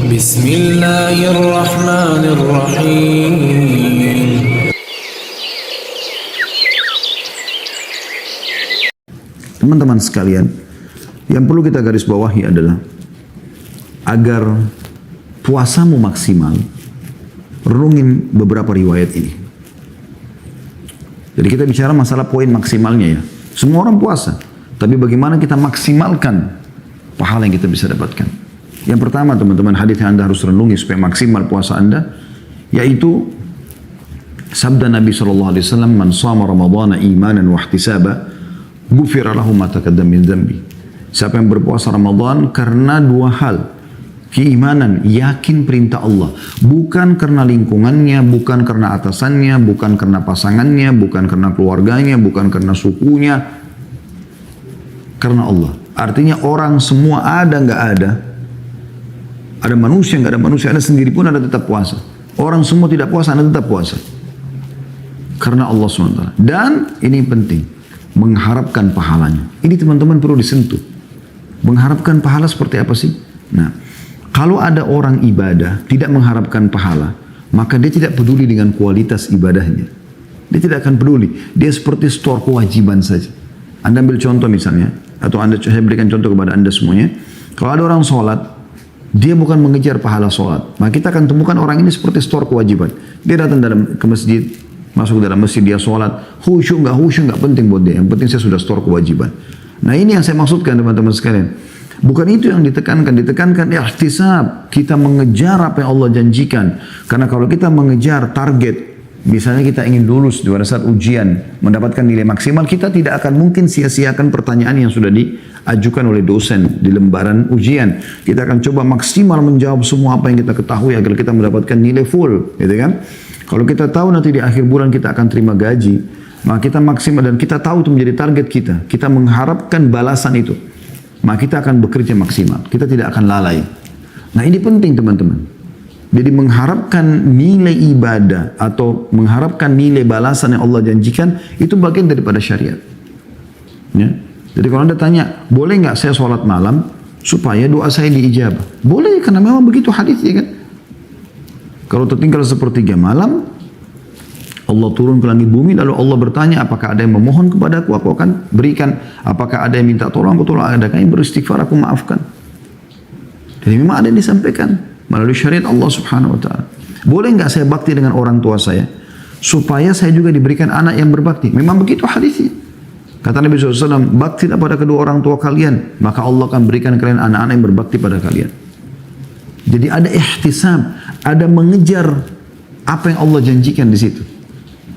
Bismillahirrahmanirrahim. Teman-teman sekalian, yang perlu kita garis bawahi adalah agar puasamu maksimal, renungin beberapa riwayat ini. Jadi kita bicara masalah poin maksimalnya ya. Semua orang puasa, tapi bagaimana kita maksimalkan pahala yang kita bisa dapatkan. Yang pertama teman-teman, hadis yang Anda harus renungi supaya maksimal puasa Anda, yaitu sabda Nabi SAW, "Man shama Ramadhana imanan wa ihtisaba, ghufira lahu ma taqaddama min dhanbi." Siapa yang berpuasa Ramadan karena dua hal, keimanan, yakin perintah Allah, bukan karena lingkungannya, bukan karena atasannya, bukan karena pasangannya, bukan karena keluarganya, bukan karena sukunya, karena Allah. Artinya orang semua ada nggak ada manusia nggak ada manusia, ada sendiri pun ada tetap puasa. Orang semua tidak puasa, ada tetap puasa karena Allah SWT. Dan ini penting, mengharapkan pahalanya. Ini teman-teman perlu disentuh. Mengharapkan pahala seperti apa sih? Nah, kalau ada orang ibadah tidak mengharapkan pahala, maka dia tidak peduli dengan kualitas ibadahnya. Dia tidak akan peduli. Dia seperti store kewajiban saja. Anda ambil contoh misalnya, atau saya berikan contoh kepada Anda semuanya. Kalau ada orang sholat, dia bukan mengejar pahala sholat. Maka kita akan temukan orang ini seperti store kewajiban. Dia datang ke masjid, masuk ke dalam masjid, dia sholat. Khusyuk nggak penting buat dia. Yang penting saya sudah store kewajiban. Nah ini yang saya maksudkan teman-teman sekalian. Bukan itu yang ditekankan ihtisab. Kita mengejar apa yang Allah janjikan. Karena kalau kita mengejar target, misalnya kita ingin lulus pada saat ujian, mendapatkan nilai maksimal, kita tidak akan mungkin sia-siakan pertanyaan yang sudah diajukan oleh dosen di lembaran ujian. Kita akan coba maksimal menjawab semua apa yang kita ketahui agar kita mendapatkan nilai full, gitu kan? Kalau kita tahu nanti di akhir bulan kita akan terima gaji, maka kita maksimal dan kita tahu itu menjadi target kita. Kita mengharapkan balasan itu, maka kita akan bekerja maksimal. Kita tidak akan lalai. Nah ini penting teman-teman. Jadi mengharapkan nilai ibadah atau mengharapkan nilai balasan yang Allah janjikan itu bagian daripada syariat. Ya. Jadi kalau Anda tanya, boleh nggak saya sholat malam supaya doa saya diijabah? Boleh, karena memang begitu hadisnya kan. Kalau tertinggal sepertiga malam, Allah turun ke langit bumi, lalu Allah bertanya, apakah ada yang memohon kepadaku, aku akan berikan. Apakah ada yang minta tolong, aku tolong. Ada yang beristighfar, aku maafkan. Jadi memang ada yang disampaikan melalui syariat Allah Subhanahu wa ta'ala. Boleh nggak saya bakti dengan orang tua saya supaya saya juga diberikan anak yang berbakti? Memang begitu hadisnya. Kata Nabi SAW, baktilah pada kedua orang tua kalian, maka Allah akan berikan kalian anak-anak yang berbakti pada kalian. Jadi ada ihtisab, ada mengejar apa yang Allah janjikan di situ.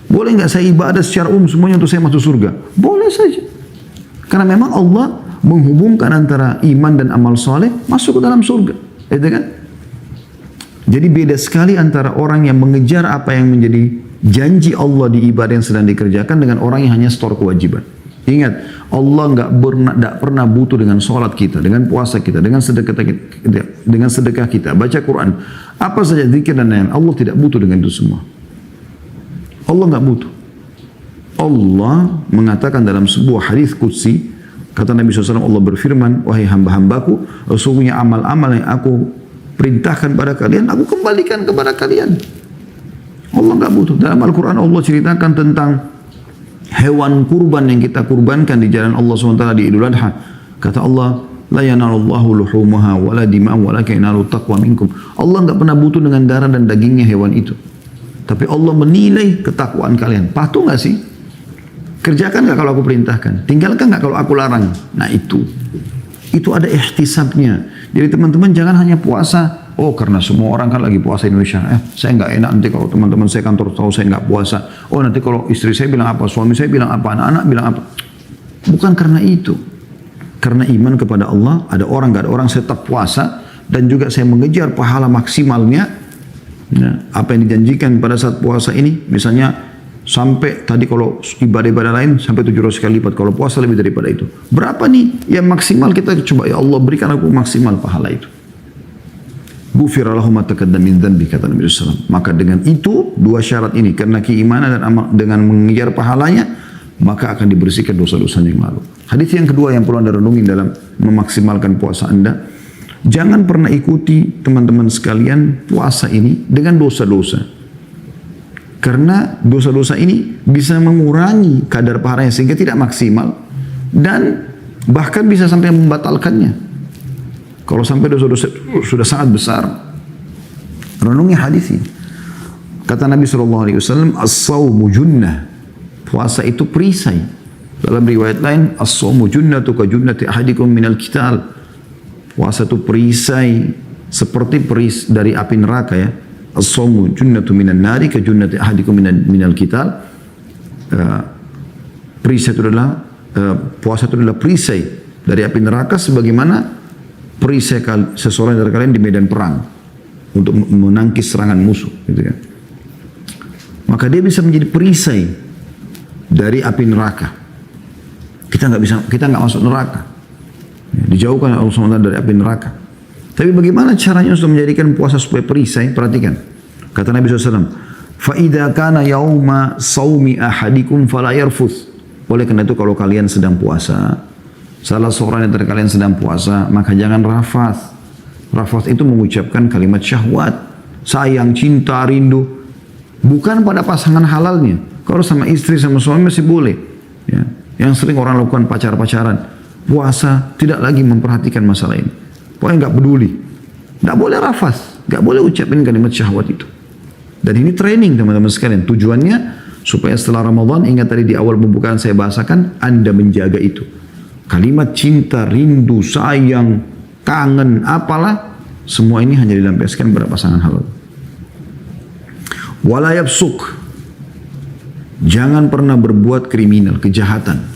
Boleh nggak saya ibadah secara semuanya untuk saya masuk surga? Boleh saja. Karena memang Allah menghubungkan antara iman dan amal soleh masuk ke dalam surga. Itu kan? Jadi beda sekali antara orang yang mengejar apa yang menjadi janji Allah di ibadah yang sedang dikerjakan dengan orang yang hanya store kewajiban. Ingat, Allah nggak pernah butuh dengan sholat kita, dengan puasa kita, dengan sedekah kita, baca Quran, apa saja zikir dan lain-lain. Allah tidak butuh dengan itu semua. Allah nggak butuh. Allah mengatakan dalam sebuah hadis qudsi, kata Nabi SAW, Allah berfirman, wahai hamba-hambaku, sesungguhnya amal-amal yang aku perintahkan pada kalian, aku kembalikan kepada kalian. Allah nggak butuh. Dalam Al-Quran Allah ceritakan tentang hewan kurban yang kita kurbankan di jalan Allah SWT di Idul Adha. Kata Allah, la yanalullahu luhumuha wala dima'u walakin yanalut taqwa minkum. Allah nggak pernah butuh dengan darah dan dagingnya hewan itu. Tapi Allah menilai ketakwaan kalian. Patuh nggak sih? Kerjakan nggak kalau aku perintahkan? Tinggalkan nggak kalau aku larang? Nah itu ada ihtisabnya. Jadi teman-teman jangan hanya puasa, oh karena semua orang kan lagi puasa Indonesia, saya nggak enak nanti kalau teman-teman saya kantor tahu saya nggak puasa, oh nanti kalau istri saya bilang apa, suami saya bilang apa, anak-anak bilang apa. Bukan karena itu. Karena iman kepada Allah, ada orang nggak ada orang saya tetap puasa, dan juga saya mengejar pahala maksimalnya. Nah, apa yang dijanjikan pada saat puasa ini, misalnya sampai tadi kalau ibadah-ibadah lain sampai 700 kali lipat, kalau puasa lebih daripada itu. Berapa nih yang maksimal kita coba, ya Allah berikan aku maksimal pahala itu. Ghufira lahu ma taqaddama min dzanbi, kata Nabi SAW. Maka dengan itu dua syarat ini, karena keimanan dan amal, dengan mengejar pahalanya, maka akan dibersihkan dosa-dosanya yang lalu. Hadis yang kedua yang perlu Anda renungin dalam memaksimalkan puasa Anda Jangan pernah ikuti teman-teman sekalian puasa ini dengan dosa-dosa. Karena dosa-dosa ini bisa mengurangi kadar pahalanya sehingga tidak maksimal dan bahkan bisa sampai membatalkannya. Kalau sampai dosa-dosa sudah sangat besar, renungi hadis ini. Kata Nabi SAW, as-sawmu junnah. Puasa itu perisai. Dalam riwayat lain, as-sawmu junnatu ka junnati ahadikum minal qital. Puasa itu perisai seperti dari api neraka ya. As-sawmu junnatu minan nari ka junnati ahadikum minal qital. Perisai itu adalah puasa itu adalah perisai dari api neraka sebagaimana perisai seseorang dari kalian di medan perang untuk menangkis serangan musuh, gitu kan. Maka dia bisa menjadi perisai dari api neraka. Kita nggak masuk neraka. Dijauhkan Allah SWT dari api neraka. Tapi bagaimana caranya untuk menjadikan puasa supaya perisai? Perhatikan. Kata Nabi SAW, فَإِذَا كَانَ يَوْمَ صَوْمِ أَحَدِكُمْ فَلَا يَرْفُثْ. Oleh karena itu kalau kalian sedang puasa, salah seorang dari kalian sedang puasa, maka jangan rafath. Rafath itu mengucapkan kalimat syahwat, sayang, cinta, rindu. Bukan pada pasangan halalnya. Kalau sama istri, sama suami masih boleh. Ya. Yang sering orang lakukan pacar-pacaran. Puasa tidak lagi memperhatikan masalah ini. Pokoknya nggak peduli. Nggak boleh rafath. Nggak boleh ucapin kalimat syahwat itu. Dan ini training teman-teman sekalian. Tujuannya supaya setelah Ramadan, ingat tadi di awal pembukaan saya bahasakan, Anda menjaga itu. Kalimat cinta, rindu, sayang, kangen, apalah, semua ini hanya dilampiaskan pada pasangan halal. Wala yafsuk. Jangan pernah berbuat kriminal, kejahatan.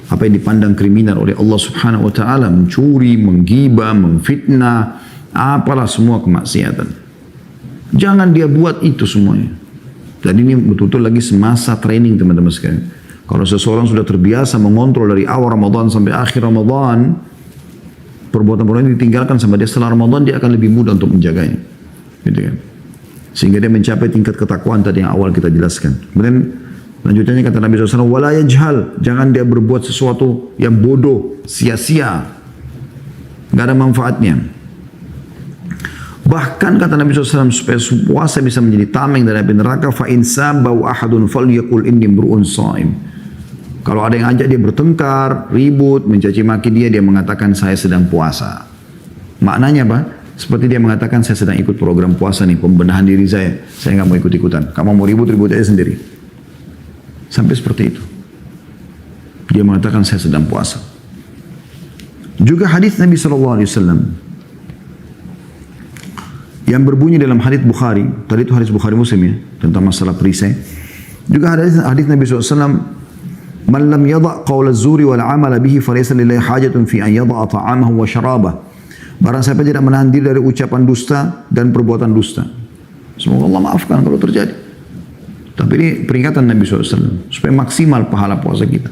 Apa yang dipandang kriminal oleh Allah Subhanahu wa taala, mencuri, menggibah, memfitnah, apalah semua kemaksiatan. Jangan dia buat itu semuanya. Dan ini betul-betul lagi semasa training teman-teman sekalian. Kalau seseorang sudah terbiasa mengontrol dari awal Ramadan sampai akhir Ramadan, perbuatan-perbuatan yang ditinggalkan sama dia setelah Ramadan, dia akan lebih mudah untuk menjaganya. Gitu kan? Sehingga dia mencapai tingkat ketakwaan tadi yang awal kita jelaskan. Kemudian lanjutannya kata Nabi SAW, wala yajhal, jangan dia berbuat sesuatu yang bodoh, sia-sia, nggak ada manfaatnya. Bahkan kata Nabi SAW, supaya puasa bisa menjadi tameng dari api neraka, fa in sabau ahadun falyaqul inni imru'un shaim. Kalau ada yang ajak dia bertengkar, ribut, mencaci maki dia mengatakan saya sedang puasa. Maknanya apa? Seperti dia mengatakan saya sedang ikut program puasa nih, pembenahan diri saya nggak mau ikut-ikutan. Kamu mau ribut aja sendiri. Sampai seperti itu. Dia mengatakan saya sedang puasa. Juga hadis Nabi SAW yang berbunyi dalam hadis Bukhari, tadi itu hadis Bukhari Muslim ya, tentang masalah perisai. Juga hadis Nabi SAW, man lam yada' qawla az-zuri wal 'amala bihi falaysa lillahi hajatun fi an yada'a ta'amahu wa syarabahu. Barang siapa tidak menahan diri dari ucapan dusta dan perbuatan dusta. Semoga Allah maafkan kalau terjadi. Tapi ini peringatan Nabi SAW supaya maksimal pahala puasa kita.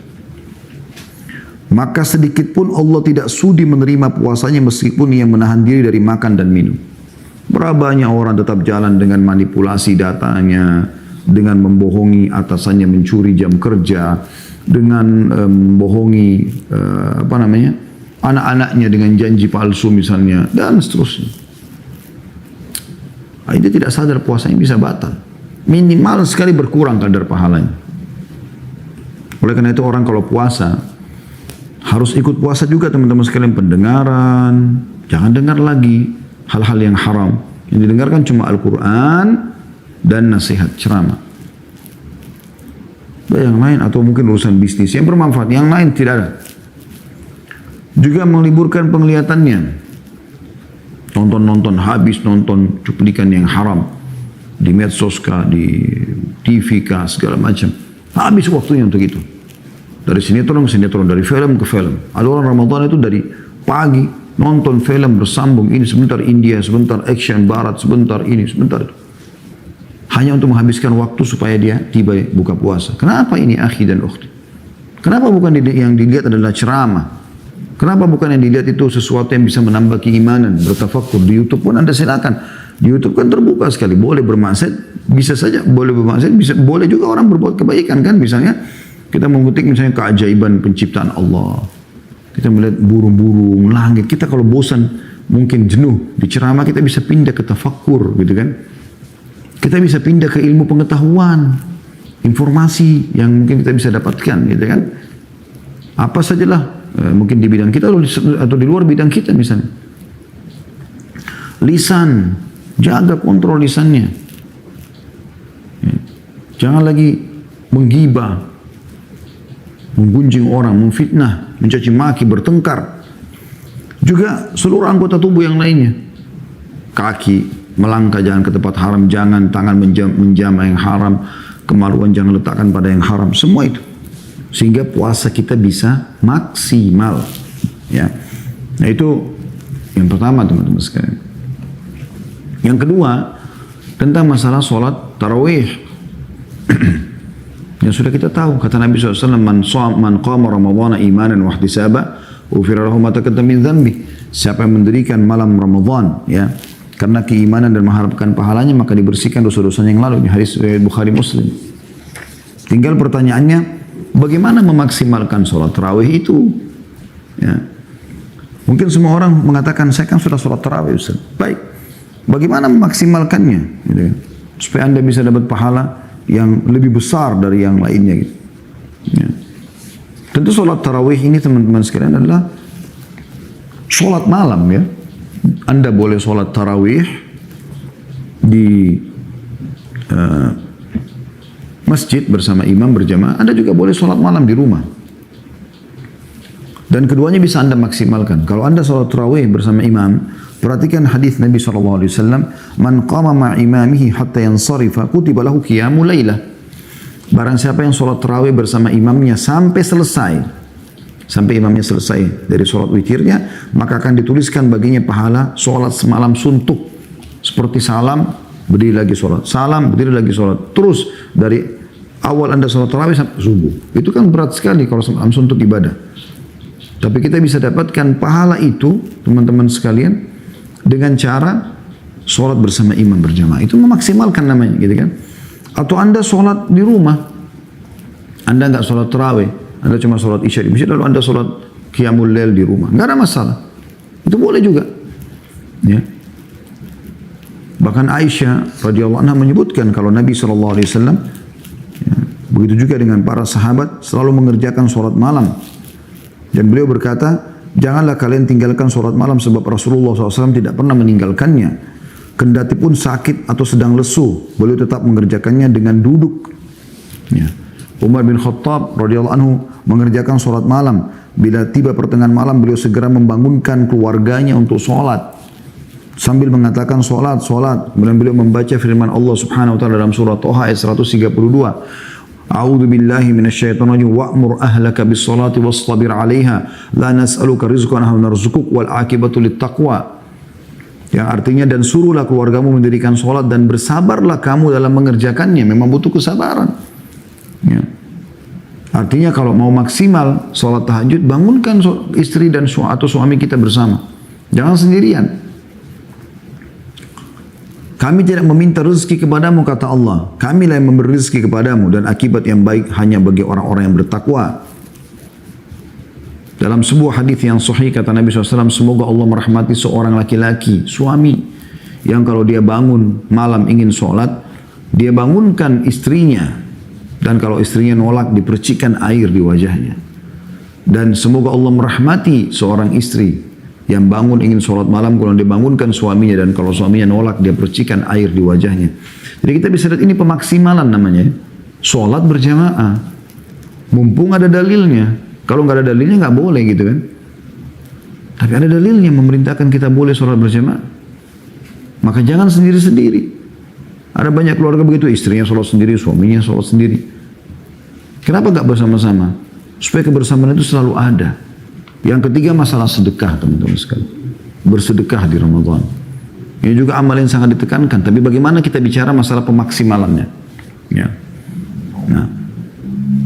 Maka sedikit pun Allah tidak sudi menerima puasanya meskipun ia menahan diri dari makan dan minum. Berapa banyak orang tetap jalan dengan manipulasi datanya, dengan membohongi atasannya, mencuri jam kerja, dengan membohongi anak-anaknya dengan janji palsu misalnya, dan seterusnya. Dia tidak sadar puasanya bisa batal. Minimal sekali berkurang kadar pahalanya. Oleh karena itu orang kalau puasa harus ikut puasa juga teman-teman sekalian, pendengaran. Jangan dengar lagi hal-hal yang haram. Yang didengarkan cuma Al-Quran dan nasihat ceramah. Yang lain atau mungkin urusan bisnis yang bermanfaat, yang lain tidak ada. Juga meliburkan penglihatannya. Nonton habis, nonton cuplikan yang haram di medsos kah, di TV kah, segala macam. Habis waktunya untuk itu. Dari sinetron ke sinetron, dari film ke film. Ada orang Ramadan itu dari pagi nonton film bersambung, ini sebentar India, sebentar action barat, sebentar ini, sebentar itu. Hanya untuk menghabiskan waktu supaya dia tiba buka puasa. Kenapa ini akhi dan ukhti? Kenapa bukan yang dilihat adalah ceramah? Kenapa bukan yang dilihat itu sesuatu yang bisa menambah keimanan, bertafakur? Di YouTube pun Anda silakan. Di YouTube kan terbuka sekali, boleh bermaksiat, bisa saja boleh bermaksiat, bisa boleh juga orang berbuat kebaikan kan. Misalnya kita mengutip misalnya keajaiban penciptaan Allah. Kita melihat burung-burung, langit. Kita kalau bosan mungkin jenuh di ceramah, kita bisa pindah ke tafakkur gitu kan. Kita bisa pindah ke ilmu pengetahuan, informasi yang mungkin kita bisa dapatkan gitu kan. Apa sajalah, mungkin di bidang kita atau di luar bidang kita misalnya. Lisan, jaga kontrol lisannya. Jangan lagi menggibah, menggunjing orang, memfitnah, mencaci maki, bertengkar. Juga seluruh anggota tubuh yang lainnya. Kaki, melangkah jangan ke tempat haram, jangan tangan menjamah yang haram, kemaluan jangan letakkan pada yang haram, semua itu. Sehingga puasa kita bisa maksimal. Ya. Nah itu yang pertama teman-teman sekalian. Yang kedua, tentang masalah sholat tarawih. Yang sudah kita tahu, kata Nabi SAW, man qama ramadhana imanan wa ihtisaba ufira lahu ma taqaddama min dhanbi. Siapa yang mendirikan malam Ramadan ya karena keimanan dan mengharapkan pahalanya, maka dibersihkan dosa-dosanya yang lalu. Ini hadis Bukhari Muslim. Tinggal pertanyaannya, bagaimana memaksimalkan sholat tarawih itu? Ya. Mungkin semua orang mengatakan, saya kan sudah sholat tarawih Ustaz. Baik, bagaimana memaksimalkannya? Gitu ya. Supaya Anda bisa dapat pahala yang lebih besar dari yang lainnya. Gitu. Ya. Tentu sholat tarawih ini teman-teman sekalian adalah sholat malam ya. Anda boleh sholat tarawih di masjid bersama imam berjamaah. Anda juga boleh sholat malam di rumah. Dan keduanya bisa Anda maksimalkan. Kalau Anda sholat tarawih bersama imam, perhatikan hadis Nabi SAW, man qama ma'imamihi hatta yansarifa kutiba lahu qiyamul lailah. Barang siapa yang sholat tarawih bersama imamnya sampai selesai, sampai imamnya selesai dari sholat witirnya, maka akan dituliskan baginya pahala sholat semalam suntuk. Seperti salam, berdiri lagi sholat, salam, berdiri lagi sholat. Terus dari awal Anda sholat tarawih sampai subuh. Itu kan berat sekali kalau semalam suntuk ibadah. Tapi kita bisa dapatkan pahala itu, teman-teman sekalian, dengan cara sholat bersama imam berjamaah. Itu memaksimalkan namanya, gitu kan? Atau Anda sholat di rumah, Anda nggak sholat tarawih, Anda cuma sholat isya di masjid, lalu Anda sholat qiyamul lail di rumah, nggak ada masalah. Itu boleh juga. Ya. Bahkan Aisyah radhiyallahu anha menyebutkan kalau Nabi SAW, ya, begitu juga dengan para sahabat selalu mengerjakan sholat malam. Dan beliau berkata, janganlah kalian tinggalkan sholat malam sebab Rasulullah SAW tidak pernah meninggalkannya. Kendati pun sakit atau sedang lesu, beliau tetap mengerjakannya dengan duduk. Ya. Umar bin Khattab radhiyallahu anhu mengerjakan sholat malam. Bila tiba pertengahan malam, beliau segera membangunkan keluarganya untuk sholat. Sambil mengatakan sholat, sholat. Kemudian beliau membaca firman Allah subhanahu wa ta'ala dalam surah Toha ayat 132. A'udzu billahi minasyaitonir rajim wa'mur ahlaka bis-shalati wastabir 'alaiha la nas'aluka rizqan nahnu narzuquk wal 'aqibatu lit-taqwa. Yang artinya, dan suruhlah keluargamu mendirikan sholat dan bersabarlah kamu dalam mengerjakannya. Memang butuh kesabaran. Ya. Artinya kalau mau maksimal sholat tahajud, bangunkan istri dan atau suami kita bersama. Jangan sendirian. Kami tidak meminta rezeki kepadamu, kata Allah. Kamilah yang memberi rezeki kepadamu, dan akibat yang baik hanya bagi orang-orang yang bertakwa. Dalam sebuah hadis yang sahih kata Nabi SAW, semoga Allah merahmati seorang laki-laki, suami, yang kalau dia bangun malam ingin sholat, dia bangunkan istrinya. Dan kalau istrinya nolak, dipercikkan air di wajahnya. Dan semoga Allah merahmati seorang istri yang bangun ingin sholat malam, kalau dibangunkan suaminya, dan kalau suaminya nolak, dia percikan air di wajahnya. Jadi kita bisa lihat ini pemaksimalan namanya. Sholat berjamaah. Mumpung ada dalilnya. Kalau nggak ada dalilnya nggak boleh gitu kan. Tapi ada dalilnya memerintahkan kita boleh sholat berjamaah. Maka jangan sendiri-sendiri. Ada banyak keluarga begitu, istrinya sholat sendiri, suaminya sholat sendiri. Kenapa nggak bersama-sama? Supaya kebersamaan itu selalu ada. Yang ketiga masalah sedekah teman-teman sekalian. Bersedekah di Ramadan. Ini juga amal yang sangat ditekankan. Tapi bagaimana kita bicara masalah pemaksimalannya? Ya. Nah,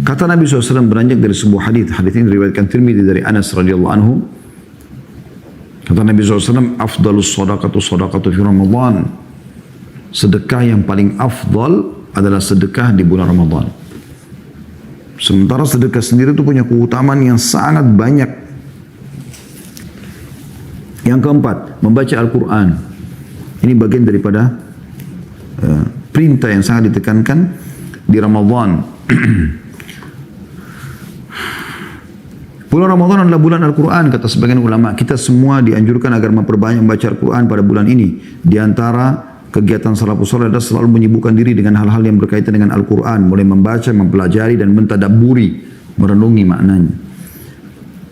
kata Nabi SAW beranjak dari sebuah hadis. Hadis ini diriwayatkan Tirmidzi dari Anas radhiyallahu anhu. Kata Nabi SAW, afdalus sadaqatu sadaqatu fi Ramadan. Sedekah yang paling afdal adalah sedekah di bulan Ramadan. Sementara sedekah sendiri itu punya keutamaan yang sangat banyak. Yang keempat, membaca Al-Quran. Ini bagian daripada perintah yang sangat ditekankan di Ramadan. Bulan Ramadan adalah bulan Al-Quran, kata sebagian ulama. Kita semua dianjurkan agar memperbanyak membaca Al-Quran pada bulan ini. Di antara kegiatan salafus saleh adalah selalu menyibukkan diri dengan hal-hal yang berkaitan dengan Al-Quran, mulai membaca, mempelajari dan mentadabburi, merenungi maknanya.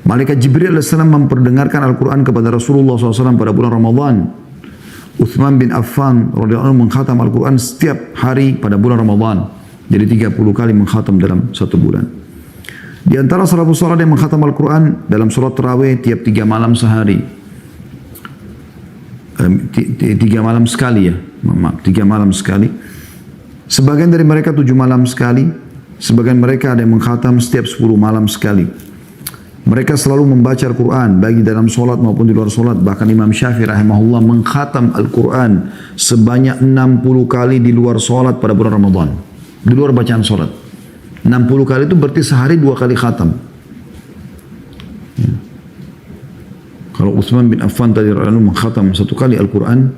Malaikat Jibril AS memperdengarkan Al-Quran kepada Rasulullah SAW pada bulan Ramadan. Uthman bin Affan radhiyallahu anhu mengkhatam Al-Quran setiap hari pada bulan Ramadan. Jadi 30 kali mengkhatam dalam satu bulan. Di antara salafus saleh yang mengkhatam Al-Quran dalam sholat tarawih tiap 3 malam sehari. 3 malam sekali ya. Maaf, 3 malam sekali. Sebagian dari mereka 7 malam sekali. Sebagian mereka ada yang mengkhatam setiap 10 malam sekali. Mereka selalu membaca Al-Quran baik dalam solat maupun di luar solat. Bahkan Imam Syafi'i rahimahullah mengkhatam Al-Quran sebanyak 60 kali di luar solat pada bulan Ramadan. Di luar bacaan solat. 60 kali itu berarti sehari 2 kali khatam. Ya. Kalau Utsman bin Affan tadi radhiyallahu mengkhatam 1 kali Al-Quran,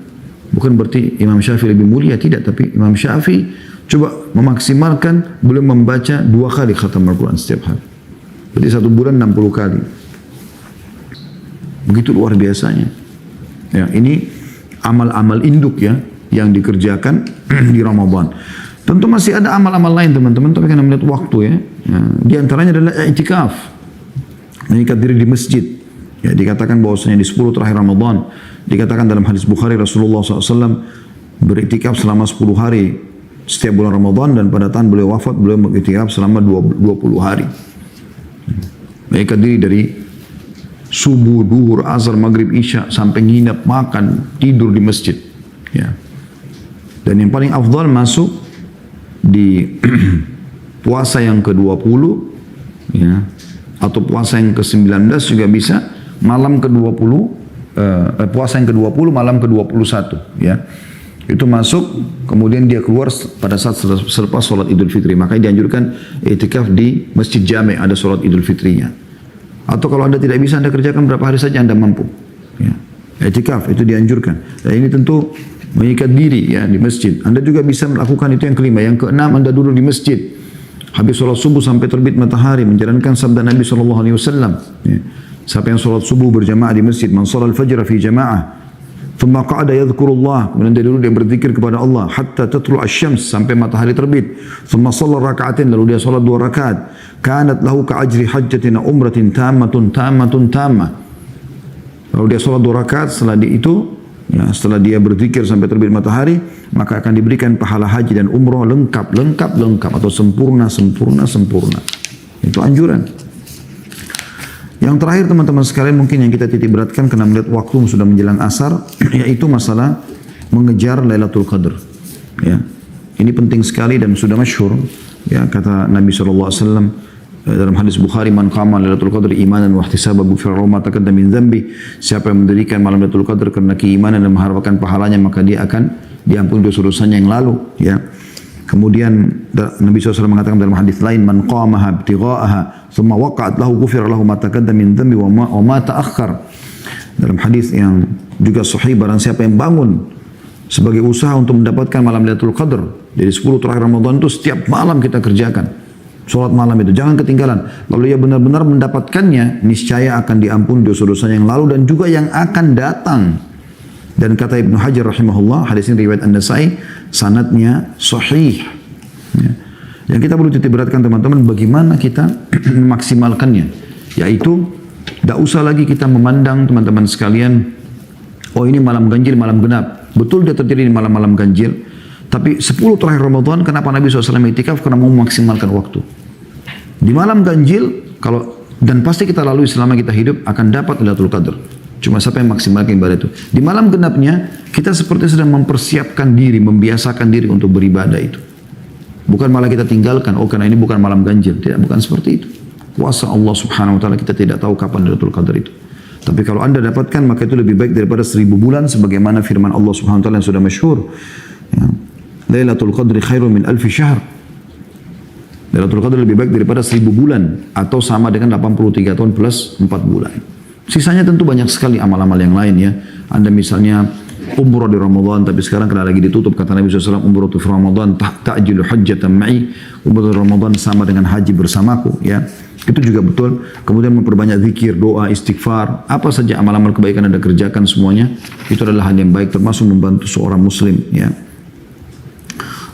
bukan berarti Imam Syafi'i lebih mulia, tidak. Tapi Imam Syafi'i coba memaksimalkan boleh membaca 2 kali khatam Al-Quran setiap hari. Jadi 1 bulan 60 kali. Begitu luar biasanya. Ya, ini amal-amal induk ya yang dikerjakan di Ramadan. Tentu masih ada amal-amal lain teman-teman, tapi karena melihat waktu ya. Di antaranya adalah i'tikaf. Mengikat diri di masjid. Ya, dikatakan bahwasanya di 10 terakhir Ramadan, dikatakan dalam hadis Bukhari Rasulullah SAW beriktikaf selama 10 hari setiap bulan Ramadan, dan pada tahun beliau wafat beliau beriktikaf selama 20 hari. Mengikat diri dari subuh, duhur, azhar, maghrib, isya sampai nginap, makan, tidur di masjid. Ya. Dan yang paling afdal masuk di puasa yang ke-20 ya, atau puasa yang ke-19 juga bisa, malam ke-20 puasa yang ke-20 malam ke-21 ya. Itu masuk, kemudian dia keluar pada saat selepas sholat Idul Fitri. Makanya dianjurkan i'tikaf di Masjid Jami', ada sholat Idul Fitrinya. Atau kalau Anda tidak bisa, Anda kerjakan berapa hari saja Anda mampu ya. I'tikaf itu dianjurkan. Dan ini tentu mengikat diri ya di masjid. Anda juga bisa melakukan itu yang kelima. Yang keenam, Anda duduk di masjid habis sholat subuh sampai terbit matahari, menjalankan sabda Nabi SAW ya. Siapa yang sholat subuh berjamaah di masjid, man sholal fajr fi jamaah thumma qa'ada yadhkurullah, kemudian dia duduk, dia berzikir kepada Allah hatta tatlu' asy-syams, sampai matahari terbit, thumma shalla raka'atin, lalu dia sholat 2 rakaat, kanat lahu ka'ajri hajjatin umratin tammatun tammah. Lalu dia sholat 2 rakaat, setelah itu ya, setelah dia berzikir sampai terbit matahari, maka akan diberikan pahala haji dan umroh lengkap atau sempurna. Itu anjuran. Yang terakhir teman-teman sekalian, mungkin yang kita titik beratkan karena melihat waktu sudah menjelang asar, yaitu masalah mengejar Lailatul Qadar. Ya. Ini penting sekali dan sudah masyhur. Ya, kata Nabi SAW dalam hadis Bukhari, man qama Lailatul Qadar imanan wa ihtisaban ghufira ma taqaddama min dzambi. Siapa yang mendirikan malam Lailatul Qadar karena keimanan dan mengharapkan pahalanya, maka dia akan diampuni dosa-dosanya yang lalu. Ya. Kemudian Nabi SAW mengatakan dalam hadis lain, man qamaha ibtigha'aha thumma waqa'at lahu ghufira lahu ma taqaddama min dzambi wa ma ta'akhkhar. Dalam hadis yang juga sahih, barang siapa yang bangun sebagai usaha untuk mendapatkan malam Lailatul Qadar dari 10 terakhir Ramadan itu, setiap malam kita kerjakan sholat malam itu, jangan ketinggalan. Lalu ia benar-benar mendapatkannya, niscaya akan diampuni dosa-dosanya yang lalu dan juga yang akan datang. Dan kata Ibnu Hajar rahimahullah, hadis ini riwayat An-Nasai, sanadnya sahih. Ya. Yang kita perlu titik beratkan teman-teman, bagaimana kita memaksimalkannya. Yaitu, tidak usah lagi kita memandang teman-teman sekalian, oh ini malam ganjil, malam genap. Betul dia terjadi di malam-malam ganjil. Tapi 10 terakhir Ramadan, kenapa Nabi SAW i'tikaf? Karena mau memaksimalkan waktu. Di malam ganjil, dan pasti kita lalui selama kita hidup, akan dapat Lailatul Qadar. Cuma siapa yang maksimalkan ibadah itu. Di malam genapnya, kita seperti sedang mempersiapkan diri, membiasakan diri untuk beribadah itu. Bukan malah kita tinggalkan, oh karena ini bukan malam ganjil. Tidak, bukan seperti itu. Kuasa Allah Subhanahu wa Ta'ala, kita tidak tahu kapan Lailatul Qadar itu. Tapi kalau Anda dapatkan, maka itu lebih baik daripada 1000 bulan, sebagaimana firman Allah Subhanahu wa Ta'ala yang sudah masyhur. Ya. Lailatul Qadri khairun min alfi syahr. Lailatul Qadar lebih baik daripada 1000 bulan, atau sama dengan 83 tahun plus 4 bulan. Sisanya tentu banyak sekali amal-amal yang lain ya. Anda misalnya umroh di Ramadan, tapi sekarang kena lagi ditutup, kata Nabi SAW, umroh di Ramadan ta'jilu hajjatan ma'i, umroh di Ramadan sama dengan haji bersamaku ya. Itu juga betul. Kemudian memperbanyak zikir, doa, istighfar, apa saja amal-amal kebaikan Anda kerjakan semuanya, itu adalah hal yang baik, termasuk membantu seorang muslim ya.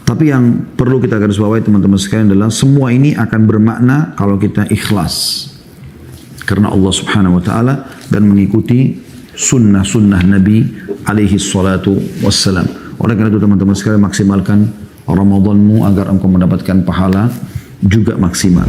Tapi yang perlu kita garis bawahi teman-teman sekalian adalah semua ini akan bermakna kalau kita ikhlas karena Allah Subhanahu wa taala dan mengikuti sunnah-sunnah Nabi alaihi salatu wassalam. Oleh karena itu teman-teman sekalian, maksimalkan Ramadanmu agar engkau mendapatkan pahala juga maksimal.